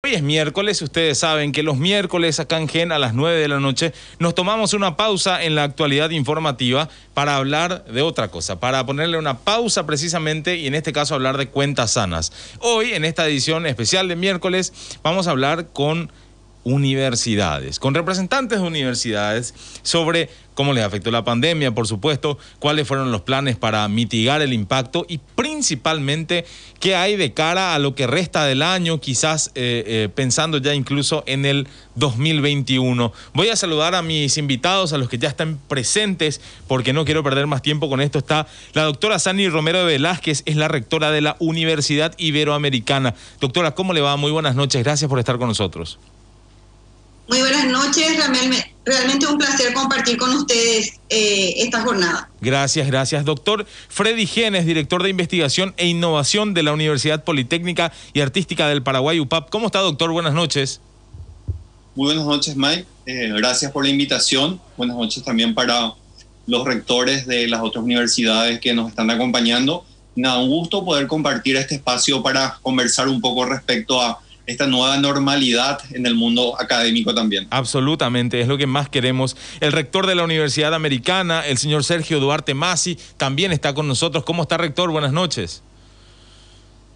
Hoy es miércoles, ustedes saben que los miércoles acá en GEN a las 9 de la noche nos tomamos una pausa en la actualidad informativa para hablar de otra cosa, para ponerle una pausa precisamente y en este caso hablar de cuentas sanas. Hoy en esta edición especial de miércoles vamos a hablar con universidades, con representantes de universidades sobre cómo les afectó la pandemia, por supuesto, cuáles fueron los planes para mitigar el impacto y principalmente qué hay de cara a lo que resta del año, quizás pensando ya incluso en el 2021. Voy a saludar a mis invitados, a los que ya están presentes, porque no quiero perder más tiempo con esto. Está la doctora Sani Romero de Velázquez, es la rectora de la Universidad Iberoamericana. Doctora, ¿cómo le va? Muy buenas noches, gracias por estar con nosotros. Muy buenas noches, realmente un placer compartir con ustedes esta jornada. Gracias. Doctor Freddy Genes, director de Investigación e Innovación de la Universidad Politécnica y Artística del Paraguay, UPAP. ¿Cómo está, doctor? Buenas noches. Muy buenas noches, Mike. Gracias por la invitación. Buenas noches también para los rectores de las otras universidades que nos están acompañando. Nada, un gusto poder compartir este espacio para conversar un poco respecto a esta nueva normalidad en el mundo académico también. Absolutamente, es lo que más queremos. El rector de la Universidad Americana, el señor Sergio Duarte Masi, también está con nosotros. ¿Cómo está, rector? Buenas noches.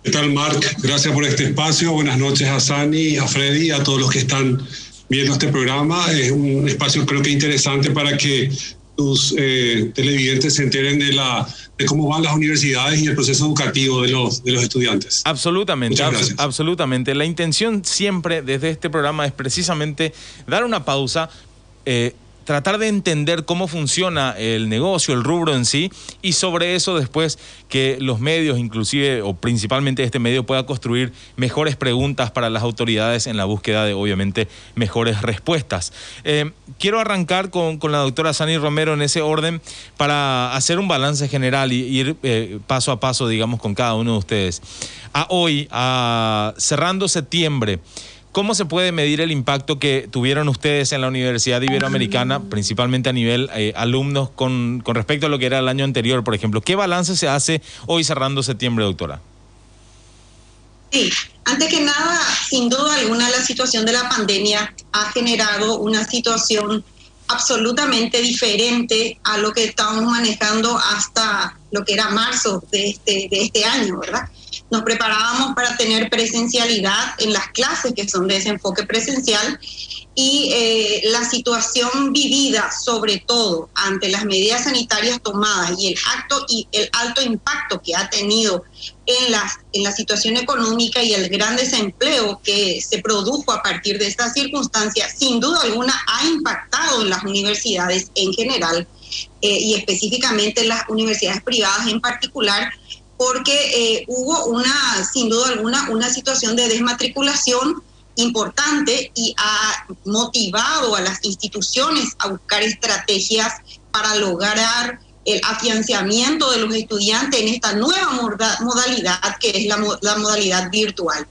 ¿Qué tal, Marc? Gracias por este espacio. Buenas noches a Sani, a Freddy, a todos los que están viendo este programa. Es un espacio creo que interesante para que tus televidentes se enteren de cómo van las universidades y el proceso educativo de los estudiantes. Absolutamente, absolutamente. La intención siempre desde este programa es precisamente dar una pausa, tratar de entender cómo funciona el negocio, el rubro en sí, y sobre eso después que los medios, inclusive o principalmente este medio, pueda construir mejores preguntas para las autoridades en la búsqueda de, obviamente, mejores respuestas. Quiero arrancar con la doctora Sani Romero en ese orden para hacer un balance general y ir paso a paso, digamos, con cada uno de ustedes. Hoy, cerrando septiembre, ¿cómo se puede medir el impacto que tuvieron ustedes en la Universidad Iberoamericana, principalmente a nivel alumnos, con respecto a lo que era el año anterior, por ejemplo? ¿Qué balance se hace hoy cerrando septiembre, doctora? Sí, antes que nada, sin duda alguna, la situación de la pandemia ha generado una situación absolutamente diferente a lo que estábamos manejando hasta lo que era marzo de este año, ¿verdad? Nos preparábamos para tener presencialidad en las clases que son de ese enfoque presencial y la situación vivida, sobre todo ante las medidas sanitarias tomadas y el alto impacto que ha tenido en la situación económica y el gran desempleo que se produjo a partir de esta circunstancia, sin duda alguna ha impactado en las universidades en general y específicamente en las universidades privadas en particular, porque hubo sin duda alguna, una situación de desmatriculación importante y ha motivado a las instituciones a buscar estrategias para lograr el afianzamiento de los estudiantes en esta nueva modalidad que es la modalidad virtual.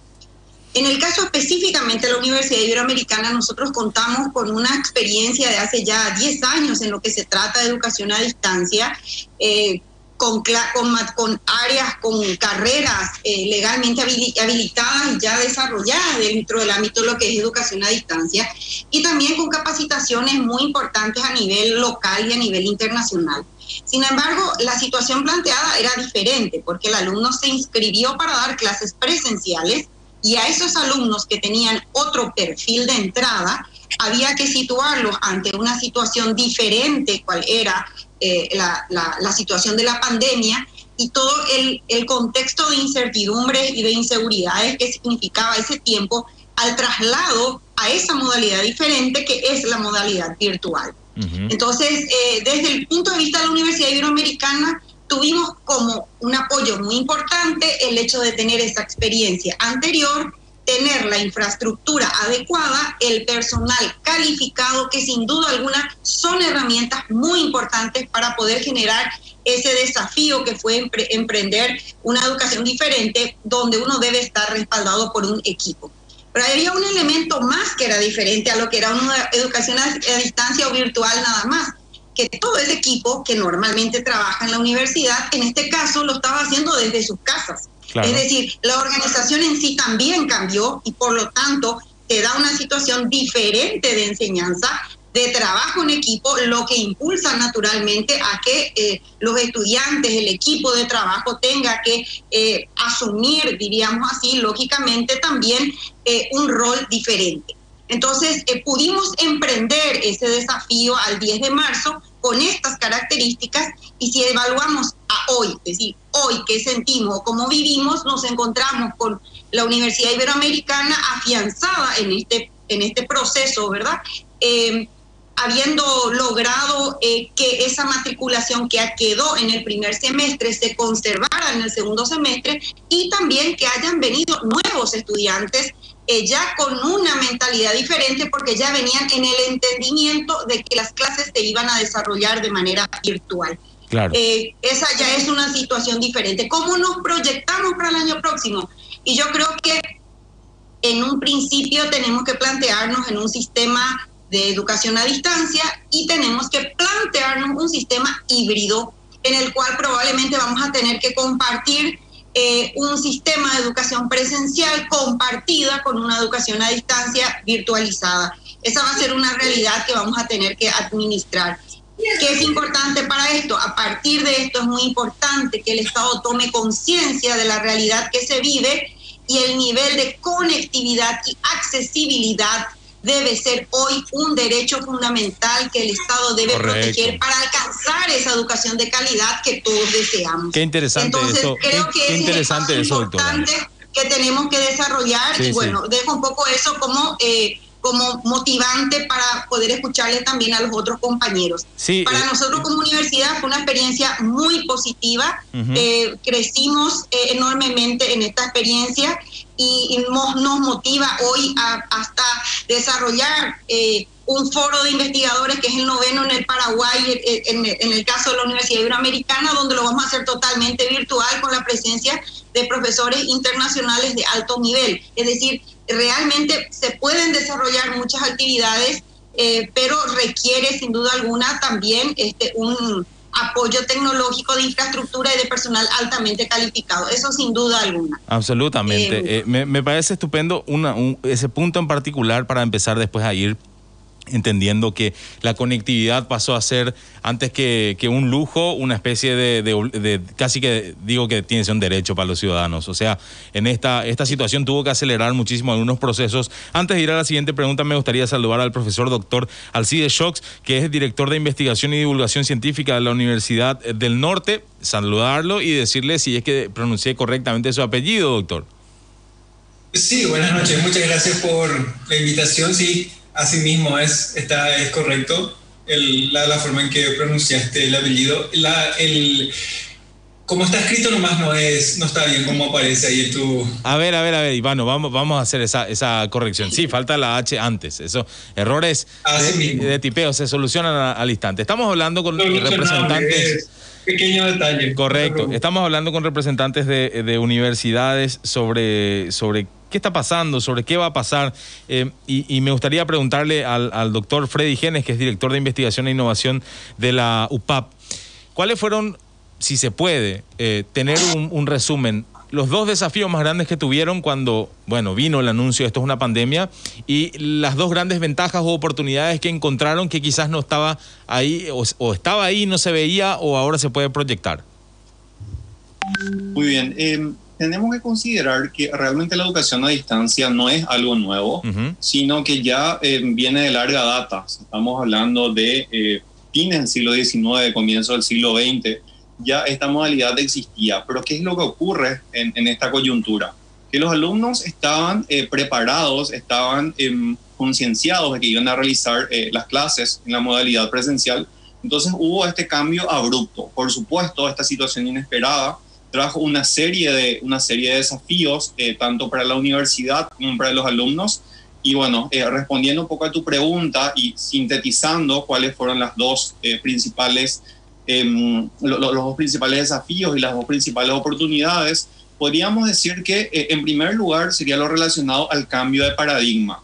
En el caso específicamente de la Universidad Iberoamericana, nosotros contamos con una experiencia de hace ya 10 años en lo que se trata de educación a distancia, con áreas, con carreras legalmente habilitadas y ya desarrolladas dentro del ámbito de lo que es educación a distancia, y también con capacitaciones muy importantes a nivel local y a nivel internacional. Sin embargo, la situación planteada era diferente, porque el alumno se inscribió para dar clases presenciales y a esos alumnos que tenían otro perfil de entrada había que situarlos ante una situación diferente, cual era la situación de la pandemia y todo el contexto de incertidumbres y de inseguridades que significaba ese tiempo al traslado a esa modalidad diferente que es la modalidad virtual. Entonces, desde el punto de vista de la Universidad Iberoamericana, tuvimos como un apoyo muy importante el hecho de tener esa experiencia anterior, tener la infraestructura adecuada, el personal calificado, que sin duda alguna son herramientas muy importantes para poder generar ese desafío que fue emprender una educación diferente, donde uno debe estar respaldado por un equipo. Pero había un elemento más que era diferente a lo que era una educación a distancia o virtual nada más, que todo ese equipo que normalmente trabaja en la universidad, en este caso lo estaba haciendo desde sus casas. Claro. Es decir, la organización en sí también cambió y por lo tanto te da una situación diferente de enseñanza, de trabajo en equipo, lo que impulsa naturalmente a que los estudiantes, el equipo de trabajo tenga que asumir, diríamos así, lógicamente también un rol diferente. Entonces, pudimos emprender ese desafío al 10 de marzo con estas características y si evaluamos a hoy, es decir, hoy qué sentimos o cómo vivimos, nos encontramos con la Universidad Iberoamericana afianzada en este proceso, ¿verdad? Habiendo logrado que esa matriculación que quedó en el primer semestre se conservara en el segundo semestre y también que hayan venido nuevos estudiantes ya con una mentalidad diferente porque ya venían en el entendimiento de que las clases se iban a desarrollar de manera virtual. Claro. Esa ya es una situación diferente. ¿Cómo nos proyectamos para el año próximo? Y yo creo que en un principio tenemos que plantearnos en un sistema de educación a distancia y tenemos que plantearnos un sistema híbrido en el cual probablemente vamos a tener que compartir un sistema de educación presencial compartida con una educación a distancia virtualizada. Esa va a ser una realidad que vamos a tener que administrar. ¿Qué es importante para esto? A partir de esto es muy importante que el Estado tome conciencia de la realidad que se vive y el nivel de conectividad y accesibilidad debe ser hoy un derecho fundamental que el Estado debe proteger para alcanzar esa educación de calidad que todos deseamos. Qué interesante. Entonces, eso. Creo que qué es interesante un eso, importante doctora, que tenemos que desarrollar sí, y bueno, sí. dejo un poco eso como motivante para poder escucharle también a los otros compañeros. Sí, para nosotros como universidad fue una experiencia muy positiva, crecimos enormemente en esta experiencia y nos motiva hoy hasta desarrollar un foro de investigadores que es el 9º en el Paraguay, en el caso de la Universidad Iberoamericana, donde lo vamos a hacer totalmente virtual con la presencia de profesores internacionales de alto nivel. Es decir, realmente se pueden desarrollar muchas actividades, pero requiere sin duda alguna también un apoyo tecnológico de infraestructura y de personal altamente calificado. Eso sin duda alguna. Absolutamente. Me parece estupendo ese punto en particular para empezar después a ir entendiendo que la conectividad pasó a ser antes que un lujo, una especie de casi que digo que tiene que ser un derecho para los ciudadanos. O sea, en esta situación tuvo que acelerar muchísimo algunos procesos. Antes de ir a la siguiente pregunta, me gustaría saludar al profesor doctor Alcides Schox, que es director de investigación y divulgación científica de la Universidad del Norte. Saludarlo y decirle si es que pronuncié correctamente su apellido, doctor. Sí, buenas noches. Muchas gracias por la invitación. Sí, así mismo es correcto la forma en que pronunciaste el apellido. Como está escrito nomás no está bien como aparece ahí en tu... A ver, Ivano, vamos a hacer esa corrección. Sí, falta la H antes. Eso, errores de tipeo se solucionan al instante. Estamos hablando con representantes... Pequeño detalle. Correcto. Estamos hablando con representantes de universidades sobre qué está pasando, sobre qué va a pasar. Y me gustaría preguntarle al doctor Freddy Genes, que es director de investigación e innovación de la UPAP. ¿Cuáles fueron, si se puede, tener un resumen, los dos desafíos más grandes que tuvieron cuando, vino el anuncio de esto es una pandemia y las dos grandes ventajas o oportunidades que encontraron que quizás no estaba ahí o estaba ahí, no se veía o ahora se puede proyectar? Muy bien. Tenemos que considerar que realmente la educación a distancia no es algo nuevo, sino que ya viene de larga data. Estamos hablando de fines del siglo XIX, comienzo del siglo XX. Ya esta modalidad existía, pero ¿qué es lo que ocurre en esta coyuntura? Que los alumnos estaban preparados, estaban concienciados de que iban a realizar las clases en la modalidad presencial, entonces hubo este cambio abrupto. Por supuesto, esta situación inesperada trajo una serie de desafíos, tanto para la universidad como para los alumnos, y respondiendo un poco a tu pregunta y sintetizando cuáles fueron las dos principales los dos principales desafíos y las dos principales oportunidades, podríamos decir que en primer lugar sería lo relacionado al cambio de paradigma,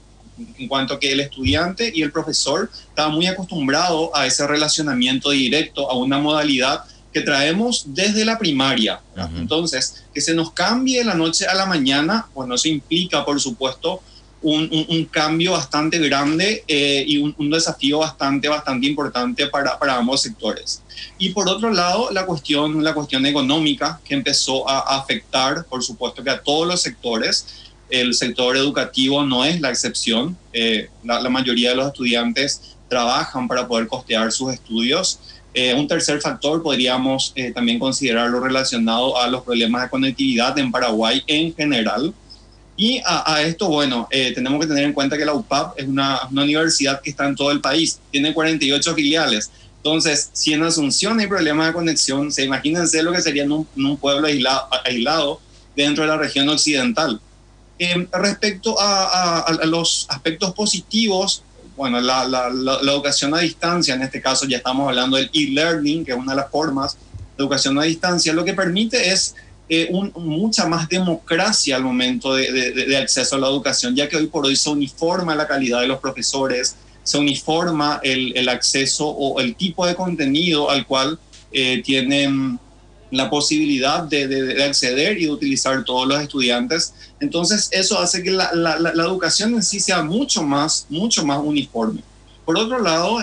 en cuanto a que el estudiante y el profesor estaban muy acostumbrados a ese relacionamiento directo, a una modalidad que traemos desde la primaria. Entonces, que se nos cambie de la noche a la mañana, bueno, eso implica, por supuesto, un cambio bastante grande y un desafío bastante importante para ambos sectores. Y por otro lado, la cuestión económica, que empezó a afectar, por supuesto, que a todos los sectores. El sector educativo no es la excepción. La mayoría de los estudiantes trabajan para poder costear sus estudios. Un tercer factor podríamos también considerarlo relacionado a los problemas de conectividad en Paraguay en general. Y a esto, bueno, tenemos que tener en cuenta que la UPAP es una universidad que está en todo el país, tiene 48 filiales. Entonces, si en Asunción hay problemas de conexión, imagínense lo que sería en un pueblo aislado dentro de la región occidental. Respecto a los aspectos positivos, bueno, la educación a distancia, en este caso ya estamos hablando del e-learning, que es una de las formas de educación a distancia, lo que permite es mucha más democracia al momento de acceso a la educación, ya que hoy por hoy se uniforma la calidad de los profesores, se uniforma el acceso o el tipo de contenido al cual tienen la posibilidad de acceder y de utilizar todos los estudiantes. Entonces eso hace que la educación en sí sea mucho más uniforme. Por otro lado,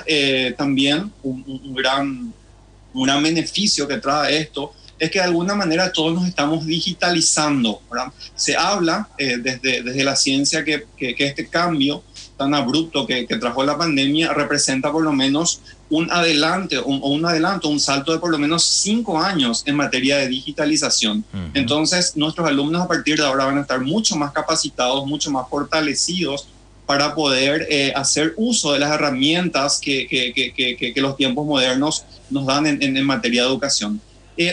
también un gran beneficio que trae esto es que de alguna manera todos nos estamos digitalizando, ¿verdad? Se habla desde la ciencia que este cambio tan abrupto que trajo la pandemia representa por lo menos un salto de por lo menos 5 años en materia de digitalización. Entonces, nuestros alumnos a partir de ahora van a estar mucho más capacitados, mucho más fortalecidos para poder hacer uso de las herramientas que los tiempos modernos nos dan en materia de educación.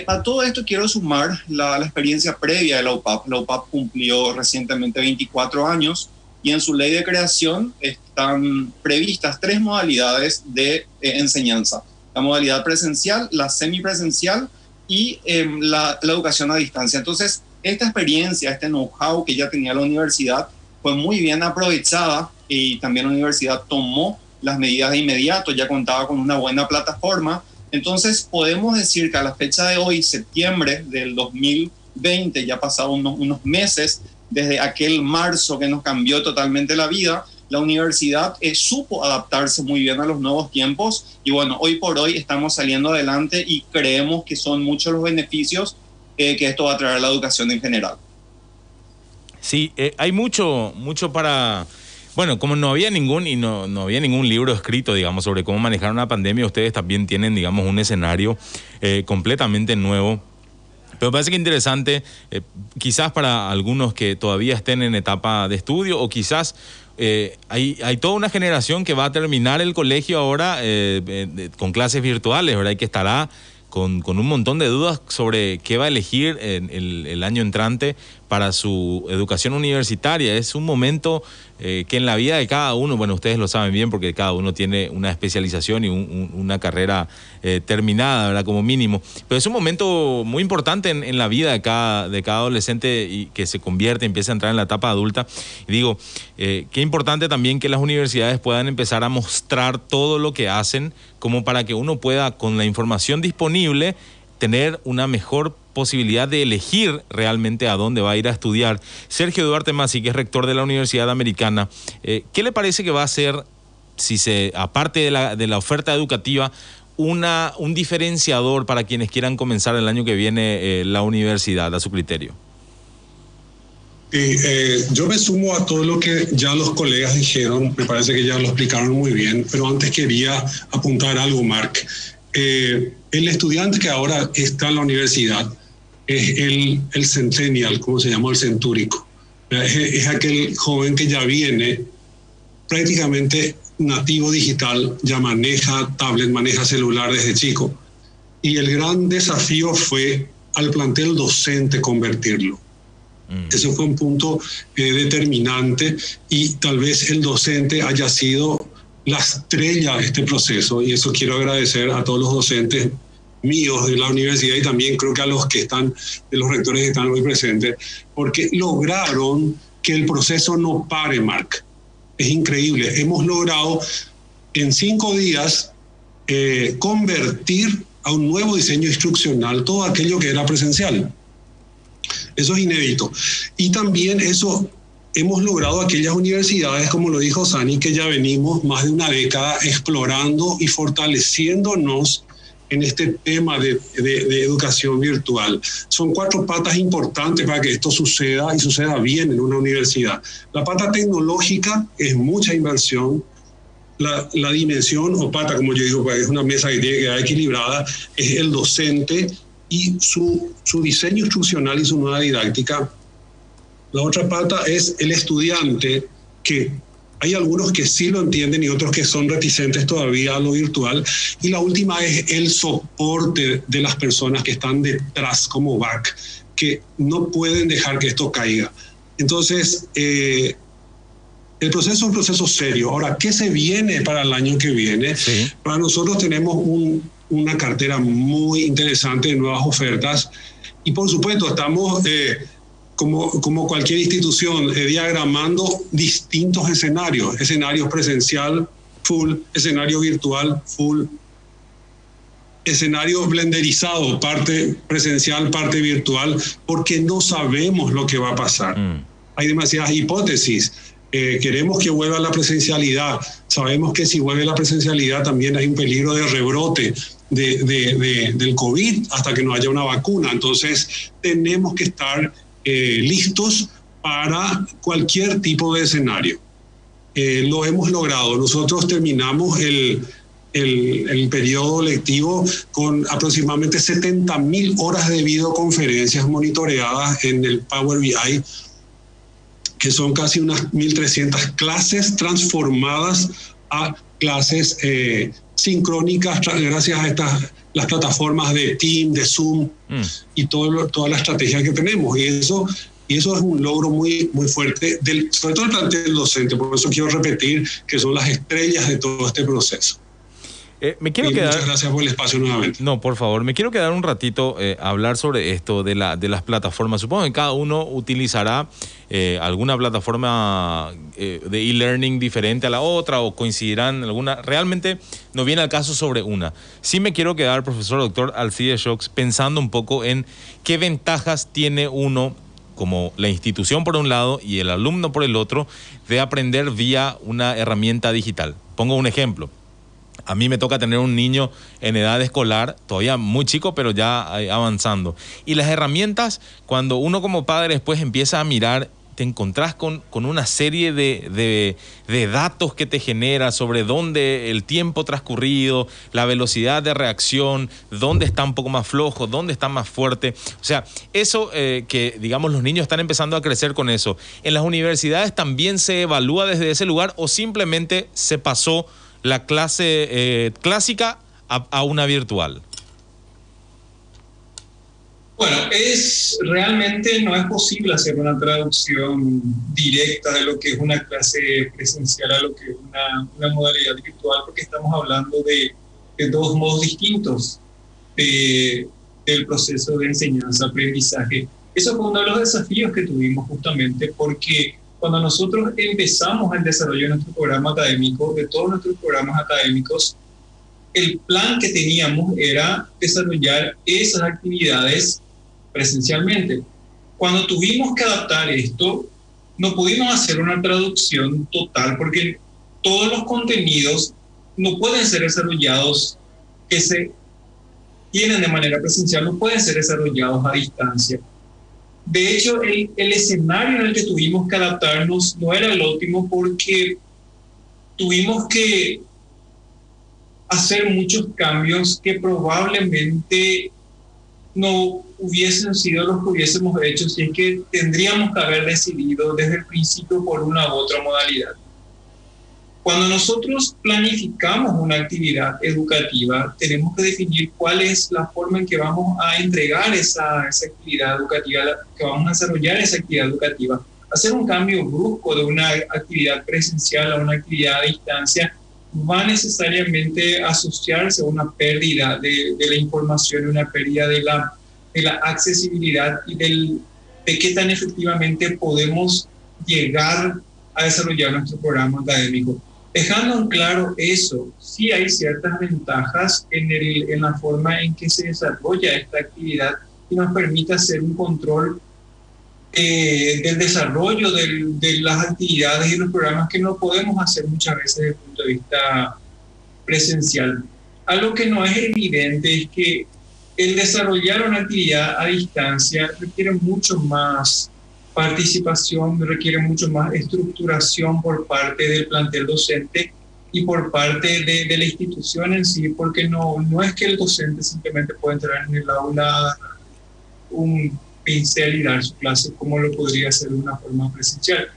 A todo esto quiero sumar la experiencia previa de la UPAP. La UPAP cumplió recientemente 24 años y en su ley de creación están previstas 3 modalidades de enseñanza. La modalidad presencial, la semipresencial y la educación a distancia. Entonces, esta experiencia, este know-how que ya tenía la universidad fue muy bien aprovechada y también la universidad tomó las medidas de inmediato, ya contaba con una buena plataforma. Entonces, podemos decir que a la fecha de hoy, septiembre del 2020, ya pasado unos meses desde aquel marzo que nos cambió totalmente la vida, la universidad supo adaptarse muy bien a los nuevos tiempos y bueno, hoy por hoy estamos saliendo adelante y creemos que son muchos los beneficios que esto va a traer a la educación en general. Sí, hay mucho para... Bueno, como no había ningún libro escrito, digamos, sobre cómo manejar una pandemia, ustedes también tienen, digamos, un escenario completamente nuevo. Pero me parece que interesante, quizás para algunos que todavía estén en etapa de estudio o quizás hay toda una generación que va a terminar el colegio ahora con clases virtuales, ¿verdad? Y que estará con un montón de dudas sobre qué va a elegir el año entrante para su educación universitaria. Es un momento que en la vida de cada uno, bueno, ustedes lo saben bien porque cada uno tiene una especialización y una carrera terminada, ¿verdad? Como mínimo. Pero es un momento muy importante en la vida de cada adolescente y que se convierte, empieza a entrar en la etapa adulta. Y digo, qué importante también que las universidades puedan empezar a mostrar todo lo que hacen como para que uno pueda, con la información disponible, tener una mejor posibilidad de elegir realmente a dónde va a ir a estudiar. Sergio Duarte Masi, que es rector de la Universidad Americana, ¿qué le parece que va a ser, aparte de la oferta educativa, un diferenciador para quienes quieran comenzar el año que viene la universidad, a su criterio? Yo me sumo a todo lo que ya los colegas dijeron, me parece que ya lo explicaron muy bien, pero antes quería apuntar algo, Mark. El estudiante que ahora está en la universidad es el centennial, como se llama, el centúrico. Es aquel joven que ya viene prácticamente nativo digital, ya maneja tablet, maneja celular desde chico. Y el gran desafío fue al plantel docente convertirlo. Eso fue un punto determinante y tal vez el docente haya sido la estrella de este proceso, y eso quiero agradecer a todos los docentes míos de la universidad y también creo que a los que están, de los rectores que están hoy presentes, porque lograron que el proceso no pare, Mark. Es increíble. Hemos logrado en 5 días convertir a un nuevo diseño instruccional todo aquello que era presencial. Eso es inédito. Y también eso hemos logrado aquellas universidades, como lo dijo Sani, que ya venimos más de una década explorando y fortaleciéndonos en este tema de educación virtual. Son 4 patas importantes para que esto suceda y suceda bien en una universidad. La pata tecnológica es mucha inversión. La dimensión o pata, como yo digo, es una mesa que tiene que quedar equilibrada, es el docente y su diseño instruccional y su nueva didáctica. La otra pata es el estudiante, que hay algunos que sí lo entienden y otros que son reticentes todavía a lo virtual. Y la última es el soporte de las personas que están detrás como back, que no pueden dejar que esto caiga. Entonces, el proceso es un proceso serio. Ahora, ¿qué se viene para el año que viene? Sí. Para nosotros tenemos una cartera muy interesante de nuevas ofertas y, por supuesto, estamos... como cualquier institución, diagramando distintos escenarios presencial, full, escenario virtual, full, escenario blenderizado, parte presencial, parte virtual, porque no sabemos lo que va a pasar. Hay demasiadas hipótesis. Queremos que vuelva la presencialidad. Sabemos que si vuelve la presencialidad también hay un peligro de rebrote del COVID hasta que no haya una vacuna. Entonces tenemos que estar listos para cualquier tipo de escenario. Lo hemos logrado. Nosotros terminamos el periodo lectivo con aproximadamente 70.000 horas de videoconferencias monitoreadas en el Power BI, que son casi unas 1.300 clases transformadas a clases sincrónicas gracias a las plataformas de Teams, de Zoom y toda la estrategia que tenemos. Y eso es un logro muy, muy fuerte, sobre todo el plantel docente. Por eso quiero repetir que son las estrellas de todo este proceso. Muchas gracias por el espacio nuevamente. No, por favor, me quiero quedar un ratito a hablar sobre esto de las plataformas. Supongo que cada uno utilizará alguna plataforma de e-learning diferente a la otra o coincidirán en alguna. Realmente no viene al caso sobre una. Sí me quiero quedar, profesor doctor Alcides Shocks, pensando un poco en qué ventajas tiene uno como la institución por un lado y el alumno por el otro de aprender vía una herramienta digital. Pongo un ejemplo. A mí me toca tener un niño en edad escolar, todavía muy chico, pero ya avanzando. Y las herramientas, cuando uno como padre después empieza a mirar, te encontrás con una serie de datos que te genera sobre dónde el tiempo transcurrido, la velocidad de reacción, dónde está un poco más flojo, dónde está más fuerte. O sea, eso que, digamos, los niños están empezando a crecer con eso. ¿En las universidades también se evalúa desde ese lugar o simplemente se pasó la clase clásica a una virtual? Bueno, realmente no es posible hacer una traducción directa de lo que es una clase presencial a lo que es una modalidad virtual, porque estamos hablando de dos modos distintos del proceso de enseñanza-aprendizaje. Eso fue uno de los desafíos que tuvimos justamente porque cuando nosotros empezamos el desarrollo de nuestro programa académico, de todos nuestros programas académicos, el plan que teníamos era desarrollar esas actividades presencialmente. Cuando tuvimos que adaptar esto, no pudimos hacer una traducción total porque todos los contenidos no pueden ser desarrollados que se tienen de manera presencial, no pueden ser desarrollados a distancia. De hecho, el escenario en el que tuvimos que adaptarnos no era el óptimo porque tuvimos que hacer muchos cambios que probablemente no hubiesen sido los que hubiésemos hecho si es que tendríamos que haber decidido desde el principio por una u otra modalidad. Cuando nosotros planificamos una actividad educativa, tenemos que definir cuál es la forma en que vamos a entregar esa actividad educativa, que vamos a desarrollar esa actividad educativa. Hacer un cambio brusco de una actividad presencial a una actividad a distancia va necesariamente a asociarse a una pérdida de la información, una pérdida de la accesibilidad y de qué tan efectivamente podemos llegar a desarrollar nuestro programa académico. Dejando en claro eso, sí hay ciertas ventajas en la forma en que se desarrolla esta actividad y nos permite hacer un control del desarrollo de las actividades y los programas que no podemos hacer muchas veces desde el punto de vista presencial. Algo que no es evidente es que el desarrollar una actividad a distancia requiere mucho más participación, requiere mucho más estructuración por parte del plantel docente y por parte de la institución en sí, porque no es que el docente simplemente pueda entrar en el aula, un pincel y dar su clase como lo podría hacer de una forma presencial.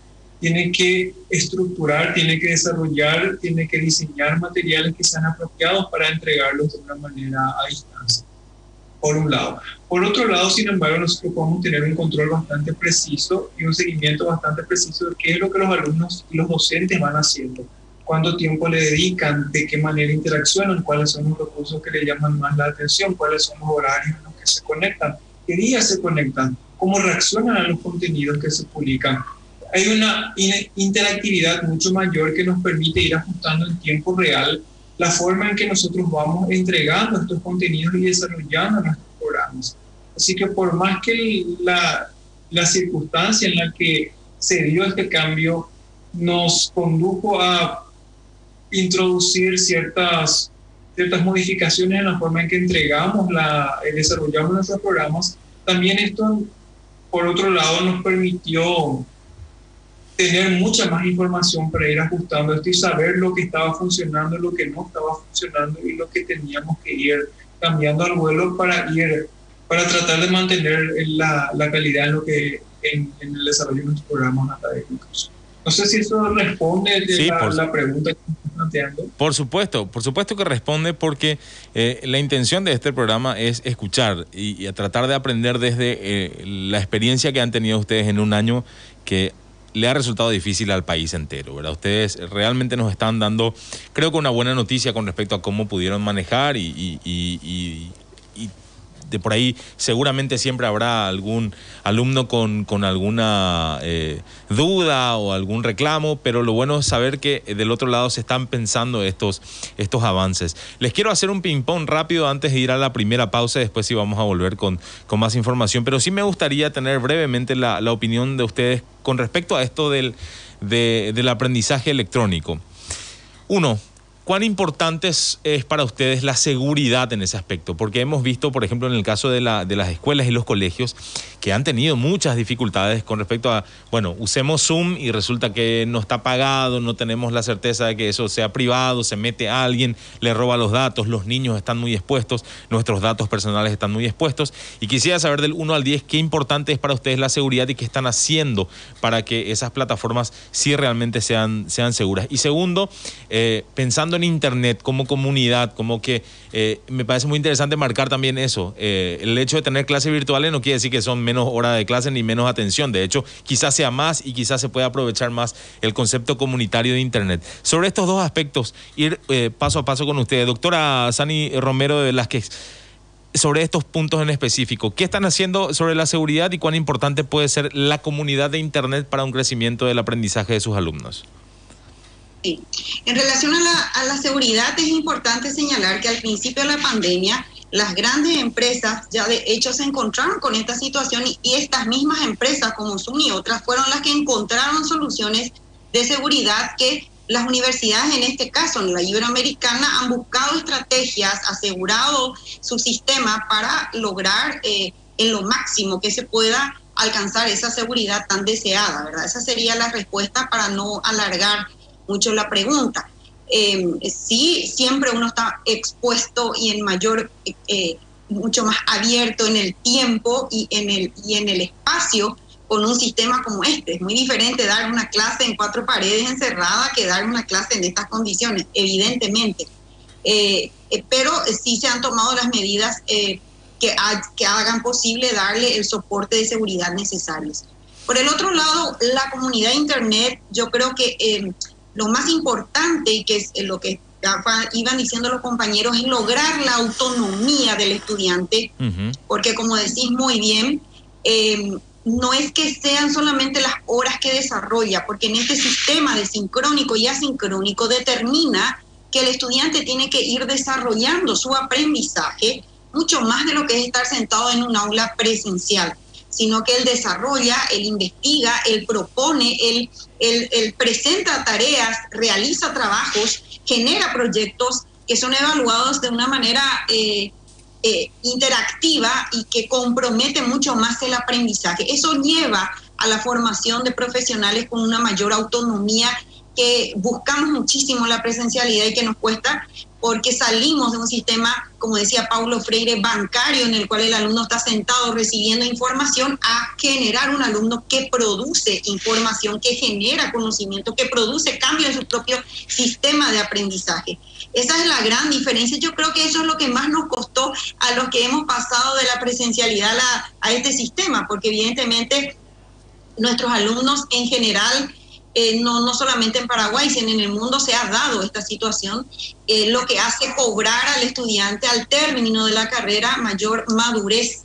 Tiene que estructurar, tiene que desarrollar, tiene que diseñar materiales que sean apropiados para entregarlos de una manera a distancia, por un lado. Por otro lado, sin embargo, nosotros podemos tener un control bastante preciso y un seguimiento bastante preciso de qué es lo que los alumnos y los docentes van haciendo, cuánto tiempo le dedican, de qué manera interaccionan, cuáles son los recursos que le llaman más la atención, cuáles son los horarios en los que se conectan, qué días se conectan, cómo reaccionan a los contenidos que se publican. Hay una interactividad mucho mayor que nos permite ir ajustando en tiempo real la forma en que nosotros vamos entregando estos contenidos y desarrollando nuestros programas. Así que por más que la circunstancia en la que se dio este cambio nos condujo a introducir ciertas modificaciones en la forma en que entregamos, desarrollamos nuestros programas, también esto, por otro lado, nos permitió tener mucha más información para ir ajustando esto y saber lo que estaba funcionando, lo que no estaba funcionando y lo que teníamos que ir cambiando al vuelo para tratar de mantener la calidad en el desarrollo de nuestros programas académicos. No sé si eso responde la pregunta que me estás planteando. Por supuesto que responde, porque la intención de este programa es escuchar y a tratar de aprender desde la experiencia que han tenido ustedes en un año que le ha resultado difícil al país entero, ¿verdad? Ustedes realmente nos están dando, creo que una buena noticia con respecto a cómo pudieron manejar y de por ahí seguramente siempre habrá algún alumno con alguna duda o algún reclamo, pero lo bueno es saber que del otro lado se están pensando estos avances. Les quiero hacer un ping-pong rápido antes de ir a la primera pausa, después sí vamos a volver con más información, pero sí me gustaría tener brevemente la opinión de ustedes con respecto a esto del aprendizaje electrónico. Uno, ¿cuán importante es para ustedes la seguridad en ese aspecto? Porque hemos visto, por ejemplo, en el caso de las escuelas y los colegios, que han tenido muchas dificultades con respecto a, bueno, usemos Zoom y resulta que no está pagado, no tenemos la certeza de que eso sea privado, se mete a alguien, le roba los datos, los niños están muy expuestos, nuestros datos personales están muy expuestos. Y quisiera saber del 1 al 10 qué importante es para ustedes la seguridad y qué están haciendo para que esas plataformas sí realmente sean seguras. Y segundo, pensando en Internet como comunidad, como que me parece muy interesante marcar también eso. El hecho de tener clases virtuales no quiere decir que son menos horas de clase ni menos atención. De hecho, quizás sea más y quizás se pueda aprovechar más el concepto comunitario de Internet. Sobre estos dos aspectos, ir paso a paso con ustedes. Doctora Sani Romero de Velázquez, sobre estos puntos en específico, ¿qué están haciendo sobre la seguridad y cuán importante puede ser la comunidad de Internet para un crecimiento del aprendizaje de sus alumnos? Sí. En relación a la seguridad, es importante señalar que al principio de la pandemia, las grandes empresas ya de hecho se encontraron con esta situación y estas mismas empresas como Zoom y otras fueron las que encontraron soluciones de seguridad que las universidades, en este caso en la Iberoamericana, han buscado estrategias, asegurado su sistema para lograr en lo máximo que se pueda alcanzar esa seguridad tan deseada, ¿verdad? Esa sería la respuesta para no alargar mucho la pregunta. Sí, siempre uno está expuesto y en mucho más abierto en el tiempo y en el espacio con un sistema como este. Es muy diferente dar una clase en 4 paredes encerrada que dar una clase en estas condiciones, evidentemente. Pero sí se han tomado las medidas que hagan posible darle el soporte de seguridad necesarios. Por el otro lado, la comunidad de Internet, yo creo que lo más importante, y que es lo que iban diciendo los compañeros, es lograr la autonomía del estudiante, porque como decís muy bien, no es que sean solamente las horas que desarrolla, porque en este sistema de sincrónico y asincrónico determina que el estudiante tiene que ir desarrollando su aprendizaje mucho más de lo que es estar sentado en un aula presencial, sino que él desarrolla, él investiga, él propone, él presenta tareas, realiza trabajos, genera proyectos que son evaluados de una manera interactiva y que compromete mucho más el aprendizaje. Eso lleva a la formación de profesionales con una mayor autonomía, que buscamos muchísimo la presencialidad y que nos cuesta, porque salimos de un sistema, como decía Paulo Freire, bancario, en el cual el alumno está sentado recibiendo información, a generar un alumno que produce información, que genera conocimiento, que produce cambio en su propio sistema de aprendizaje. Esa es la gran diferencia. Yo creo que eso es lo que más nos costó a los que hemos pasado de la presencialidad a este sistema, porque evidentemente nuestros alumnos en general, no solamente en Paraguay, sino en el mundo se ha dado esta situación, lo que hace cobrar al estudiante al término de la carrera mayor madurez,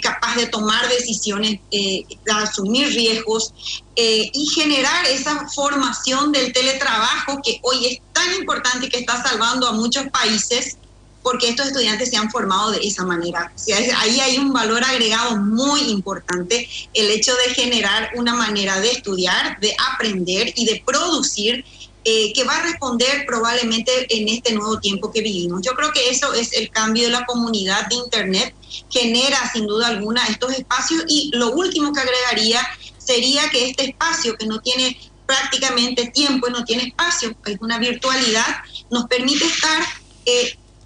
capaz de tomar decisiones, de asumir riesgos y generar esa formación del teletrabajo que hoy es tan importante y que está salvando a muchos países, porque estos estudiantes se han formado de esa manera. O sea, ahí hay un valor agregado muy importante, el hecho de generar una manera de estudiar, de aprender y de producir, que va a responder probablemente en este nuevo tiempo que vivimos. Yo creo que eso es el cambio de la comunidad de Internet, genera sin duda alguna estos espacios, y lo último que agregaría sería que este espacio, que no tiene prácticamente tiempo y no tiene espacio, es una virtualidad, nos permite estar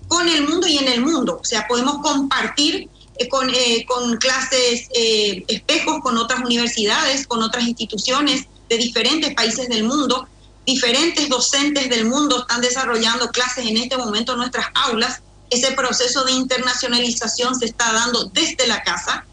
con el mundo y en el mundo. O sea, podemos compartir con clases espejos con otras universidades, con otras instituciones de diferentes países del mundo. Diferentes docentes del mundo están desarrollando clases en este momento en nuestras aulas. Ese proceso de internacionalización se está dando desde la casa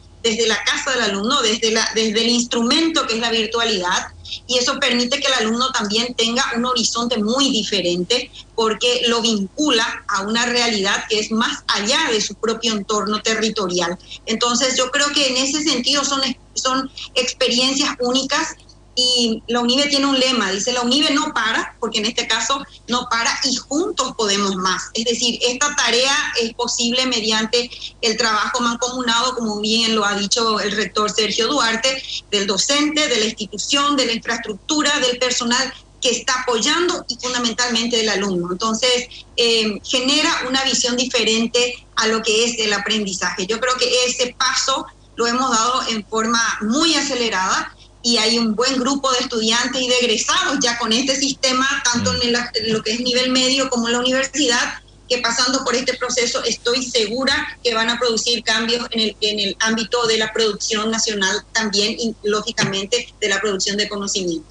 del alumno, desde el instrumento que es la virtualidad, y eso permite que el alumno también tenga un horizonte muy diferente, porque lo vincula a una realidad que es más allá de su propio entorno territorial. Entonces yo creo que en ese sentido son experiencias únicas. Y la UNIBE tiene un lema, dice: la UNIBE no para, porque en este caso no para, y juntos podemos más. Es decir, esta tarea es posible mediante el trabajo mancomunado, como bien lo ha dicho el rector Sergio Duarte, del docente, de la institución, de la infraestructura, del personal que está apoyando, y fundamentalmente del alumno. Entonces, genera una visión diferente a lo que es el aprendizaje. Yo creo que ese paso lo hemos dado en forma muy acelerada, y hay un buen grupo de estudiantes y de egresados ya con este sistema, tanto en lo que es nivel medio como en la universidad, que pasando por este proceso estoy segura que van a producir cambios en el ámbito de la producción nacional también, y lógicamente de la producción de conocimiento.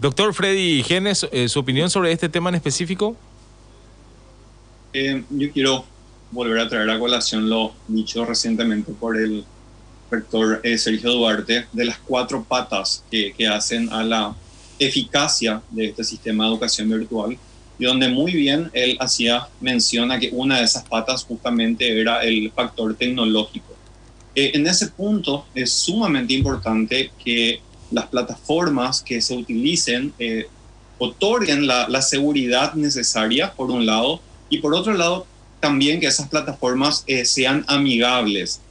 Doctor Freddy Genes, ¿su opinión sobre este tema en específico? Yo quiero volver a traer a colación lo dicho recientemente por el rector Sergio Duarte, de las 4 patas que hacen a la eficacia de este sistema de educación virtual, y donde muy bien él hacía mención a que una de esas patas justamente era el factor tecnológico. En ese punto es sumamente importante que las plataformas que se utilicen otorguen la seguridad necesaria, por un lado, y por otro lado también que esas plataformas sean amigables,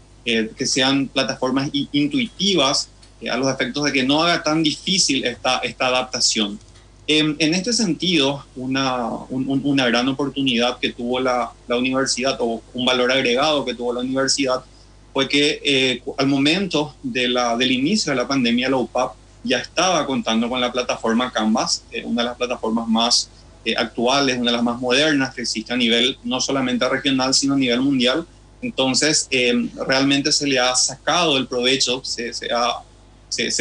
que sean plataformas intuitivas, a los efectos de que no haga tan difícil esta adaptación. En este sentido, una gran oportunidad que tuvo la universidad, o un valor agregado que tuvo la universidad, fue que al momento del inicio de la pandemia, la UPAP ya estaba contando con la plataforma Canvas, una de las plataformas más actuales, una de las más modernas que existe a nivel no solamente regional, sino a nivel mundial. Entonces, realmente se le ha sacado el provecho, se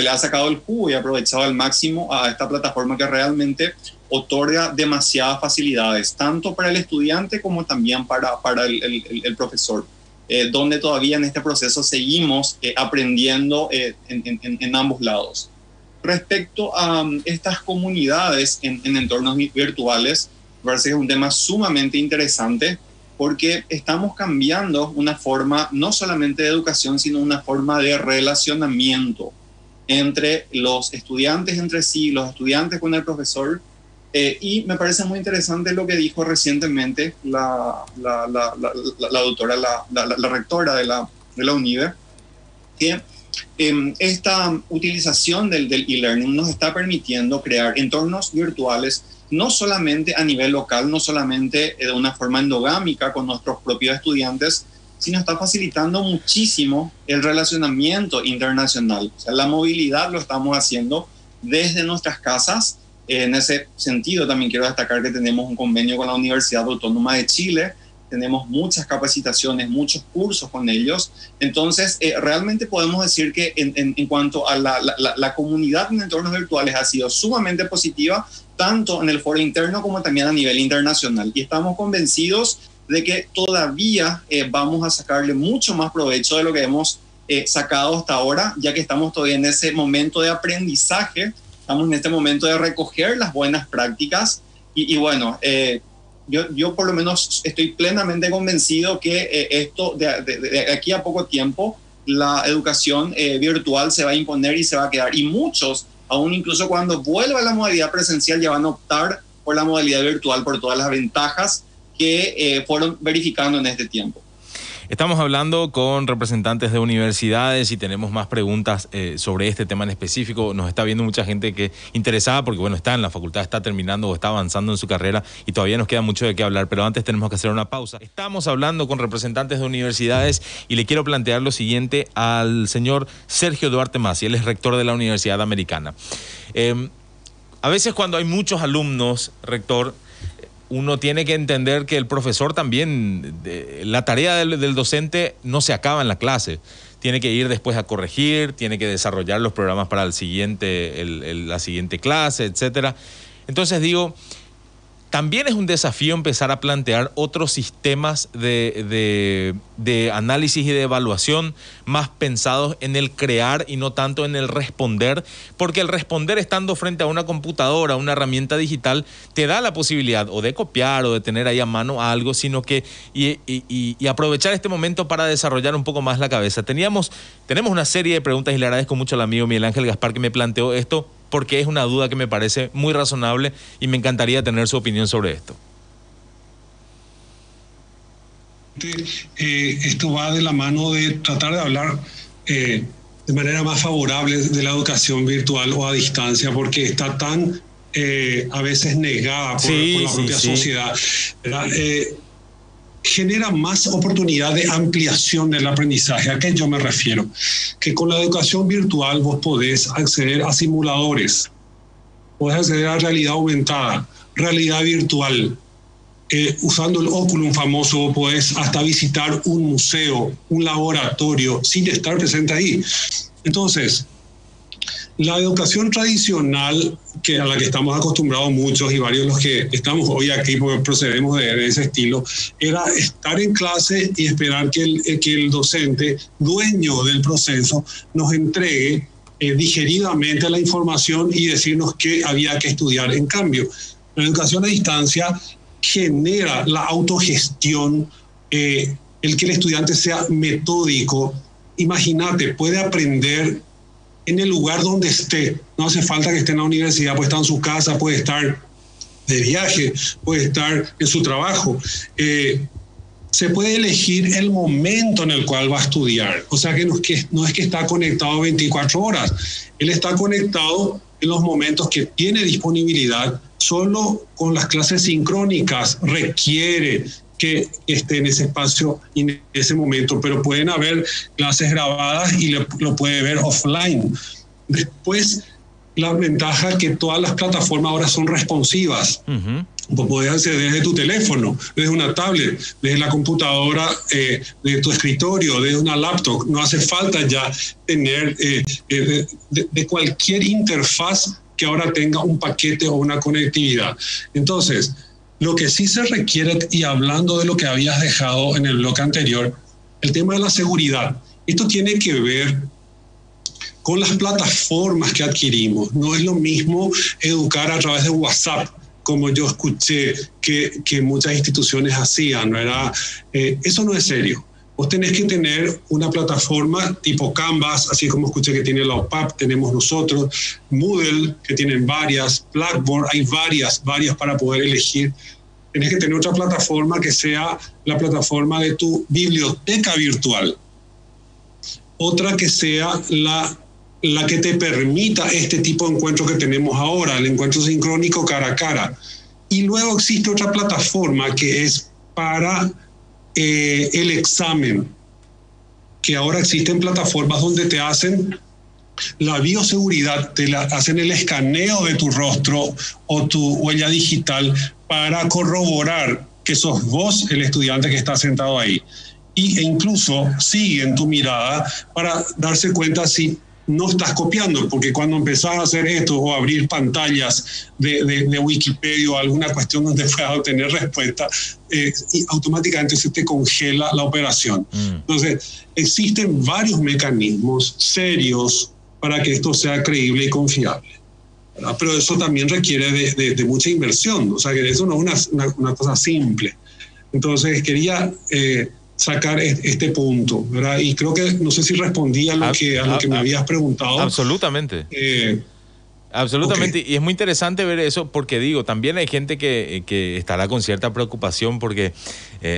le ha sacado el jugo y aprovechado al máximo a esta plataforma, que realmente otorga demasiadas facilidades, tanto para el estudiante como también para el profesor, donde todavía en este proceso seguimos aprendiendo en ambos lados. Respecto a estas comunidades en entornos virtuales, me parece que es un tema sumamente interesante. porque estamos cambiando una forma no solamente de educación, sino una forma de relacionamiento entre los estudiantes entre sí, los estudiantes con el profesor. Y me parece muy interesante lo que dijo recientemente la doctora, la rectora de la UNIBE, que esta utilización del e-learning nos está permitiendo crear entornos virtuales, no solamente a nivel local, no solamente de una forma endogámica con nuestros propios estudiantes, sino está facilitando muchísimo el relacionamiento internacional. O sea, la movilidad lo estamos haciendo desde nuestras casas. En ese sentido también quiero destacar que tenemos un convenio con la Universidad Autónoma de Chile, tenemos muchas capacitaciones, muchos cursos con ellos. Entonces, realmente podemos decir que en cuanto a la comunidad en entornos virtuales ha sido sumamente positiva, tanto en el foro interno como también a nivel internacional. Y estamos convencidos de que todavía vamos a sacarle mucho más provecho de lo que hemos sacado hasta ahora, ya que estamos todavía en ese momento de aprendizaje, estamos en este momento de recoger las buenas prácticas y bueno, yo por lo menos estoy plenamente convencido que esto de aquí a poco tiempo la educación virtual se va a imponer y se va a quedar, y muchos, aún incluso cuando vuelva a la modalidad presencial, ya van a optar por la modalidad virtual por todas las ventajas que fueron verificando en este tiempo. Estamos hablando con representantes de universidades y tenemos más preguntas sobre este tema en específico. Nos está viendo mucha gente que interesada porque, bueno, está en la facultad, está terminando o está avanzando en su carrera y todavía nos queda mucho de qué hablar, pero antes tenemos que hacer una pausa. Estamos hablando con representantes de universidades y le quiero plantear lo siguiente al señor Sergio Duarte Masi, él es rector de la Universidad Americana. A veces cuando hay muchos alumnos, rector, uno tiene que entender que el profesor también, la tarea del docente no se acaba en la clase. Tiene que ir después a corregir, tiene que desarrollar los programas para la siguiente clase, etcétera. Entonces digo, también es un desafío empezar a plantear otros sistemas de análisis y de evaluación más pensados en el crear y no tanto en el responder, porque el responder estando frente a una computadora, una herramienta digital, te da la posibilidad o de copiar o de tener ahí a mano algo, sino que y aprovechar este momento para desarrollar un poco más la cabeza. Tenemos una serie de preguntas y le agradezco mucho al amigo Miguel Ángel Gaspar que me planteó esto, porque es una duda que me parece muy razonable y me encantaría tener su opinión sobre esto. Esto va de la mano de tratar de hablar de manera más favorable de la educación virtual o a distancia, porque está tan a veces negada por la propia sociedad. Genera más oportunidad de ampliación del aprendizaje. ¿A qué yo me refiero? Que con la educación virtual vos podés acceder a simuladores, podés acceder a realidad aumentada, realidad virtual. Usando el Oculus famoso, podés hasta visitar un museo, un laboratorio, sin estar presente ahí. Entonces, la educación tradicional, a la que estamos acostumbrados muchos y varios de los que estamos hoy aquí, porque procedemos de ese estilo, era estar en clase y esperar que el docente, dueño del proceso, nos entregue digeridamente la información y decirnos qué había que estudiar. En cambio, la educación a distancia genera la autogestión, el que el estudiante sea metódico. Imagínate, puede aprender en el lugar donde esté. No hace falta que esté en la universidad, puede estar en su casa, puede estar de viaje, puede estar en su trabajo. Se puede elegir el momento en el cual va a estudiar. O sea que no es que está conectado 24 horas. Él está conectado en los momentos que tiene disponibilidad. Solo con las clases sincrónicas requiere que esté en ese espacio y en ese momento, pero pueden haber clases grabadas y lo puede ver offline. Después, la ventaja es que todas las plataformas ahora son responsivas. Vos podés acceder desde tu teléfono, desde una tablet, desde la computadora, de tu escritorio, desde una laptop. No hace falta ya tener de cualquier interfaz que ahora tenga un paquete o una conectividad. Entonces, lo que sí se requiere, y hablando de lo que habías dejado en el bloque anterior, el tema de la seguridad. Esto tiene que ver con las plataformas que adquirimos. No es lo mismo educar a través de WhatsApp como yo escuché que muchas instituciones hacían, ¿verdad? Eso no es serio. Vos tenés que tener una plataforma tipo Canvas, así como escuché que tiene la OPAP, tenemos nosotros, Moodle, que tienen varias, Blackboard, hay varias para poder elegir. Tenés que tener otra plataforma que sea la plataforma de tu biblioteca virtual. Otra que sea la que te permita este tipo de encuentro que tenemos ahora, el encuentro sincrónico cara a cara. Y luego existe otra plataforma que es para el examen, que ahora existen plataformas donde te hacen la bioseguridad, hacen el escaneo de tu rostro o tu huella digital para corroborar que sos vos el estudiante que está sentado ahí. E incluso siguen tu mirada para darse cuenta si no estás copiando, porque cuando empezás a hacer esto o abrir pantallas de Wikipedia o alguna cuestión donde puedas obtener respuesta, y automáticamente se te congela la operación. Entonces, existen varios mecanismos serios para que esto sea creíble y confiable, ¿verdad? Pero eso también requiere de mucha inversión, o sea que eso no es una cosa simple. Entonces, quería sacar este punto, ¿verdad? Y creo que, no sé si respondí a lo que me habías preguntado. Absolutamente. Absolutamente, okay. Y es muy interesante ver eso porque digo, también hay gente que estará con cierta preocupación porque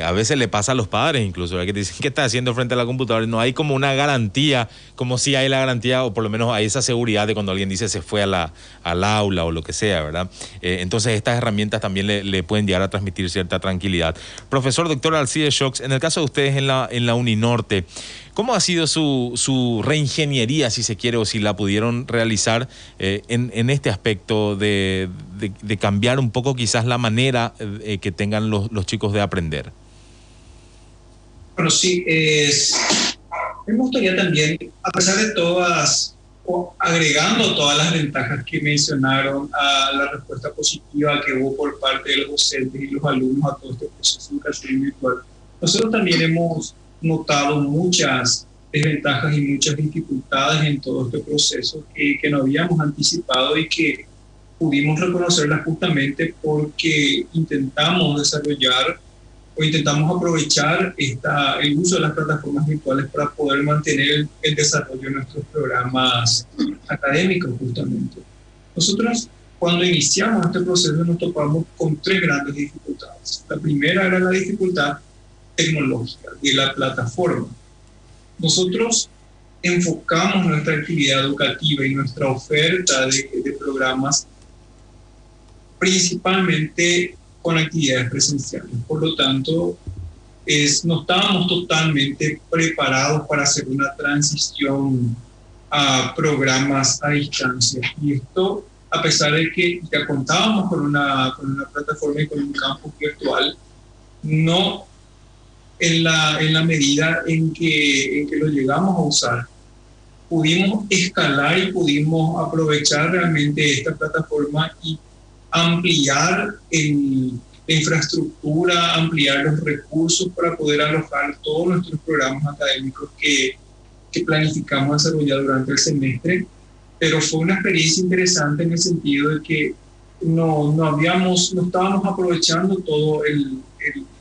a veces le pasa a los padres incluso, ¿verdad? Que te dicen ¿qué estás haciendo frente a la computadora? No hay como una garantía, como si hay la garantía o por lo menos hay esa seguridad de cuando alguien dice se fue al aula o lo que sea, ¿verdad? Entonces estas herramientas también le pueden llegar a transmitir cierta tranquilidad. Profesor Dr. Alcides Shocks, en el caso de ustedes en la Uninorte, ¿cómo ha sido su reingeniería, si se quiere, o si la pudieron realizar en este aspecto de cambiar un poco quizás la manera que tengan los chicos de aprender? Bueno, sí, me gustaría también, a pesar de todas, o agregando todas las ventajas que mencionaron a la respuesta positiva que hubo por parte de los docentes y los alumnos a todo este proceso de educación virtual, nosotros también hemos notado muchas desventajas y muchas dificultades en todo este proceso que no habíamos anticipado y que pudimos reconocerlas justamente porque intentamos desarrollar o intentamos aprovechar el uso de las plataformas virtuales para poder mantener el desarrollo de nuestros programas académicos justamente. Nosotros cuando iniciamos este proceso nos topamos con tres grandes dificultades. La primera era la dificultad tecnológica de la plataforma. Nosotros enfocamos nuestra actividad educativa y nuestra oferta de programas principalmente con actividades presenciales. Por lo tanto, no estábamos totalmente preparados para hacer una transición a programas a distancia. Y esto, a pesar de que ya contábamos con una plataforma y con un campus virtual, no en la medida en que lo llegamos a usar. Pudimos escalar y pudimos aprovechar realmente esta plataforma y ampliar la infraestructura, ampliar los recursos para poder alojar todos nuestros programas académicos que planificamos desarrollar durante el semestre. Pero fue una experiencia interesante en el sentido de que no estábamos aprovechando todo el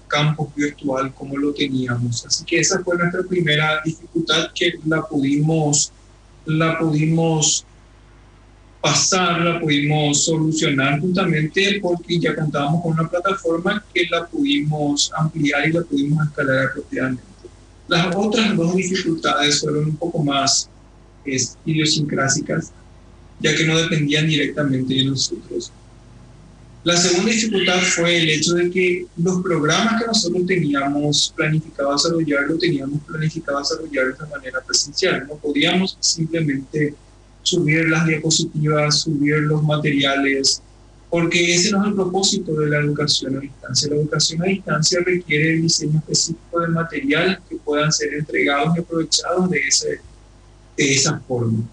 campus virtual como lo teníamos. Así que esa fue nuestra primera dificultad, que la pudimos pasar, la pudimos solucionar justamente porque ya contábamos con una plataforma que la pudimos ampliar y la pudimos escalar apropiadamente. Las otras dos dificultades fueron un poco más idiosincrásicas, ya que no dependían directamente de nosotros. La segunda dificultad fue el hecho de que los programas que nosotros teníamos planificado desarrollar, lo teníamos planificado desarrollar de manera presencial. No podíamos simplemente subir las diapositivas, subir los materiales, porque ese no es el propósito de la educación a distancia. La educación a distancia requiere el diseño específico de materiales que puedan ser entregados y aprovechados de esa forma.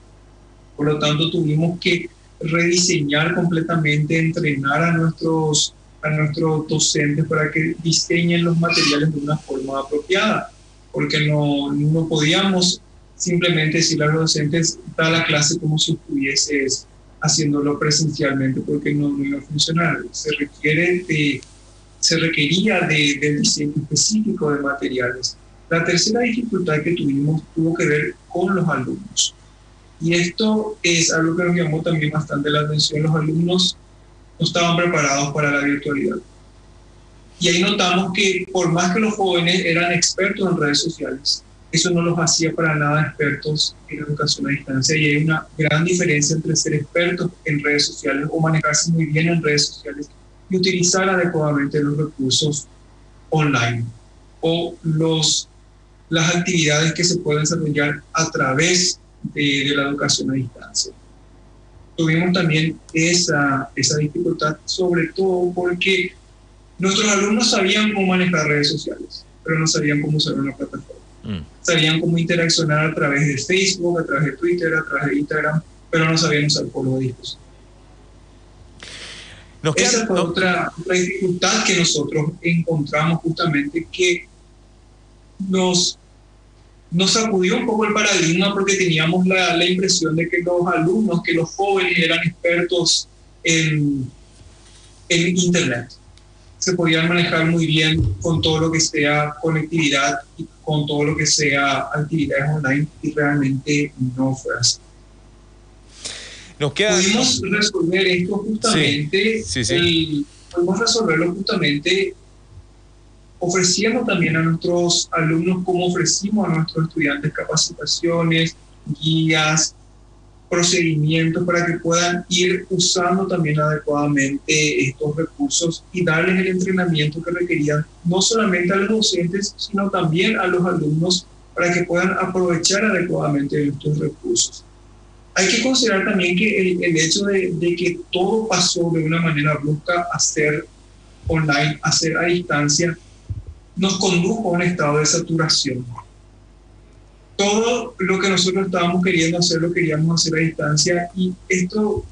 Por lo tanto, tuvimos que rediseñar completamente, entrenar a nuestros docentes para que diseñen los materiales de una forma apropiada, porque no podíamos simplemente decirle a los docentes da la clase como si estuvieses haciéndolo presencialmente porque no iba a funcionar. Se requería del diseño específico de materiales. La tercera dificultad que tuvimos tuvo que ver con los alumnos. Y esto es algo que nos llamó también bastante la atención. Los alumnos no estaban preparados para la virtualidad. Y ahí notamos que por más que los jóvenes eran expertos en redes sociales, eso no los hacía para nada expertos en educación a distancia. Y hay una gran diferencia entre ser expertos en redes sociales o manejarse muy bien en redes sociales y utilizar adecuadamente los recursos online o las actividades que se pueden desarrollar a través de la educación a distancia. Tuvimos también esa dificultad, sobre todo porque nuestros alumnos sabían cómo manejar redes sociales, pero no sabían cómo usar una plataforma. Sabían cómo interaccionar a través de Facebook, a través de Twitter, a través de Instagram, pero no sabían usar por discos. Esa fue otra dificultad que nosotros encontramos, justamente, que nos sacudió un poco el paradigma, porque teníamos la impresión de que los alumnos, que los jóvenes eran expertos en Internet. Se podían manejar muy bien con todo lo que sea conectividad y con todo lo que sea actividades online, y realmente no fue así. Pudimos resolver esto justamente, pudimos resolverlo justamente ofreciendo también a nuestros alumnos, como ofrecimos a nuestros estudiantes, capacitaciones, guías, procedimientos para que puedan ir usando también adecuadamente estos recursos y darles el entrenamiento que requerían, no solamente a los docentes, sino también a los alumnos, para que puedan aprovechar adecuadamente estos recursos. Hay que considerar también que el hecho de que todo pasó de una manera brusca a ser online, a ser a distancia, nos condujo a un estado de saturación. Todo lo que nosotros estábamos queriendo hacer, lo queríamos hacer a distancia, y esto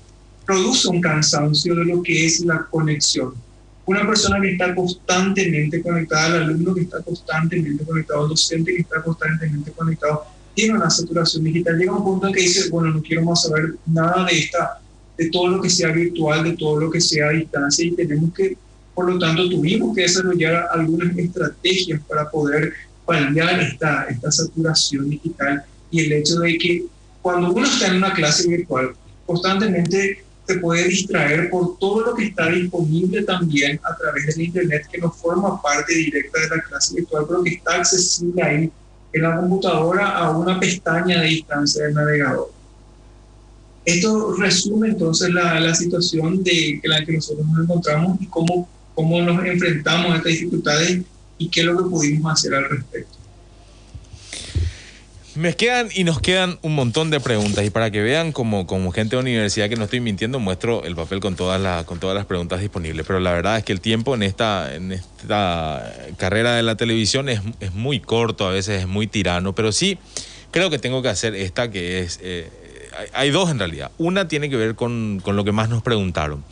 produce un cansancio de lo que es la conexión. Una persona que está constantemente conectada, al alumno que está constantemente conectado, al docente que está constantemente conectado, tiene una saturación digital. Llega un punto en que dice, bueno, no quiero más saber nada de todo lo que sea virtual, de todo lo que sea a distancia, y tenemos que, por lo tanto, tuvimos que desarrollar algunas estrategias para poder paliar esta saturación digital, y el hecho de que cuando uno está en una clase virtual, constantemente se puede distraer por todo lo que está disponible también a través del Internet, que no forma parte directa de la clase virtual, pero que está accesible ahí en la computadora a una pestaña de distancia del navegador. Esto resume entonces la situación en la que nosotros nos encontramos y cómo nos enfrentamos a estas dificultades y qué es lo que pudimos hacer al respecto. Nos quedan un montón de preguntas, y para que vean como gente de universidad que no estoy mintiendo, muestro el papel con todas las preguntas disponibles, pero la verdad es que el tiempo en esta carrera de la televisión es muy corto, a veces es muy tirano, pero sí creo que tengo que hacer esta, que es hay dos en realidad. Una tiene que ver con lo que más nos preguntaron: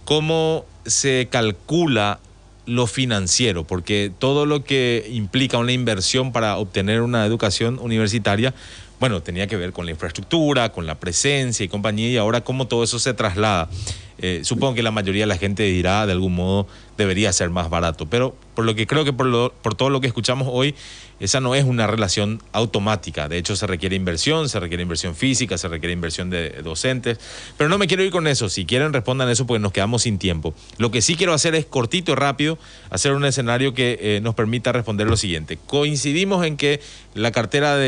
cómo se calcula lo financiero, porque todo lo que implica una inversión para obtener una educación universitaria, bueno, tenía que ver con la infraestructura, con la presencia y compañía, y ahora cómo todo eso se traslada. Supongo que la mayoría de la gente dirá, de algún modo debería ser más barato, pero por lo que creo que por todo lo que escuchamos hoy, esa no es una relación automática. De hecho, se requiere inversión física, se requiere inversión de docentes, pero no me quiero ir con eso. Si quieren, respondan eso, porque nos quedamos sin tiempo. Lo que sí quiero hacer es, cortito y rápido, hacer un escenario que nos permita responder lo siguiente. Coincidimos en que la cartera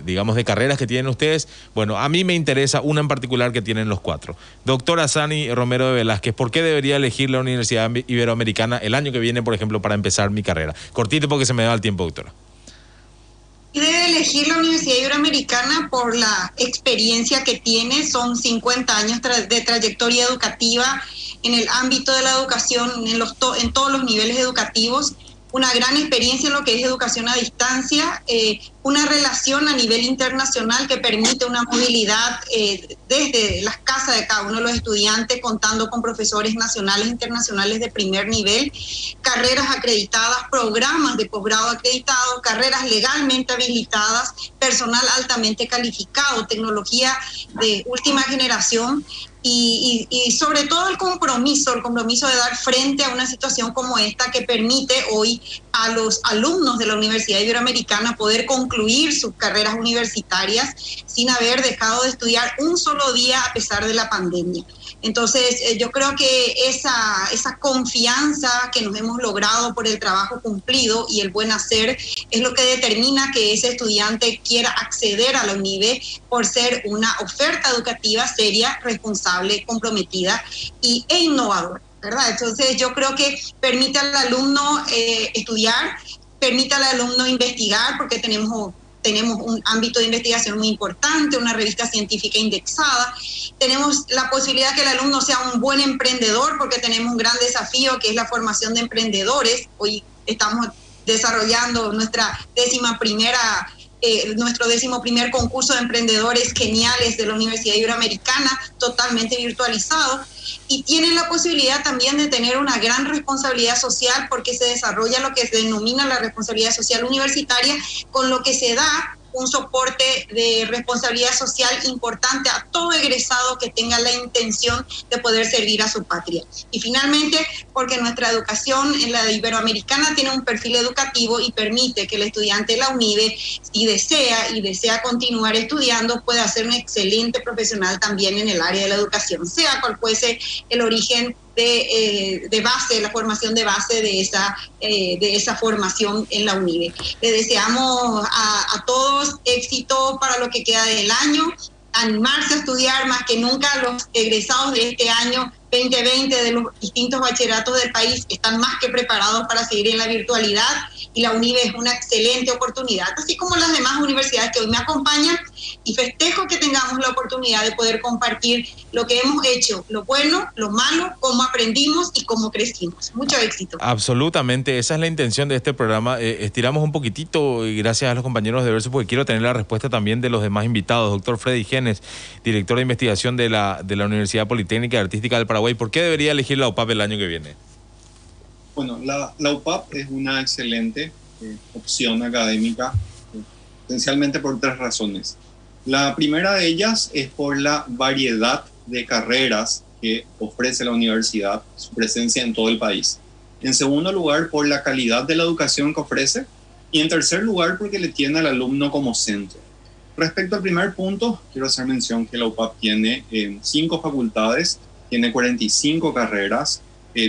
digamos, de carreras que tienen ustedes, bueno, a mí me interesa una en particular que tienen los cuatro. Doctora Sani Romero de Velázquez, ¿por qué debería elegir la Universidad Iberoamericana el año que viene, por ejemplo, para empezar mi carrera? Cortito, porque se me da el tiempo, doctora. Debe elegir la Universidad Iberoamericana por la experiencia que tiene. Son 50 años de trayectoria educativa en el ámbito de la educación, en todos los niveles educativos. una gran experiencia en lo que es educación a distancia, una relación a nivel internacional que permite una movilidad desde las casas de cada uno de los estudiantes, contando con profesores nacionales e internacionales de primer nivel, carreras acreditadas, programas de posgrado acreditados, carreras legalmente habilitadas, personal altamente calificado, tecnología de última generación. Y sobre todo el compromiso de dar frente a una situación como esta que permite hoy a los alumnos de la Universidad Iberoamericana poder concluir sus carreras universitarias sin haber dejado de estudiar un solo día a pesar de la pandemia. Entonces, yo creo que esa confianza que nos hemos logrado por el trabajo cumplido y el buen hacer es lo que determina que ese estudiante quiera acceder a la UNIBE por ser una oferta educativa seria, responsable, comprometida e innovadora, ¿verdad? Entonces, yo creo que permite al alumno estudiar, permite al alumno investigar, porque tenemos un ámbito de investigación muy importante, una revista científica indexada. Tenemos la posibilidad que el alumno sea un buen emprendedor, porque tenemos un gran desafío que es la formación de emprendedores. Hoy estamos desarrollando nuestro 11º concurso de emprendedores geniales de la Universidad Iberoamericana, totalmente virtualizado, y tienen la posibilidad también de tener una gran responsabilidad social, porque se desarrolla lo que se denomina la responsabilidad social universitaria, con lo que se da un soporte de responsabilidad social importante a todo egresado que tenga la intención de poder servir a su patria. Y finalmente, porque nuestra educación en la iberoamericana tiene un perfil educativo y permite que el estudiante de la UNIBE, si desea continuar estudiando, pueda ser un excelente profesional también en el área de la educación, sea cual fuese el origen de base, la formación de base de esa formación en la UNIBE. Le deseamos a todos éxito para lo que queda del año, animarse a estudiar más que nunca. Los egresados de este año 2020 de los distintos bachilleratos del país están más que preparados para seguir en la virtualidad, y la UNIBE es una excelente oportunidad, así como las demás universidades que hoy me acompañan, y festejo que tengamos la oportunidad de poder compartir lo que hemos hecho, lo bueno, lo malo, cómo aprendimos y cómo crecimos. Mucho éxito. Absolutamente, esa es la intención de este programa. Estiramos un poquitito, y gracias a los compañeros de Verso, porque quiero tener la respuesta también de los demás invitados. Doctor Freddy Genes, director de investigación de la Universidad Politécnica y Artística del Paraguay, ¿por qué debería elegir la UPAP el año que viene? Bueno, la UPAP es una excelente opción académica, esencialmente por 3 razones. La primera de ellas es por la variedad de carreras que ofrece la universidad, su presencia en todo el país. En segundo lugar, por la calidad de la educación que ofrece. Y en tercer lugar, porque le tiene al alumno como centro. Respecto al primer punto, quiero hacer mención que la UPAP tiene 5 facultades, tiene 45 carreras,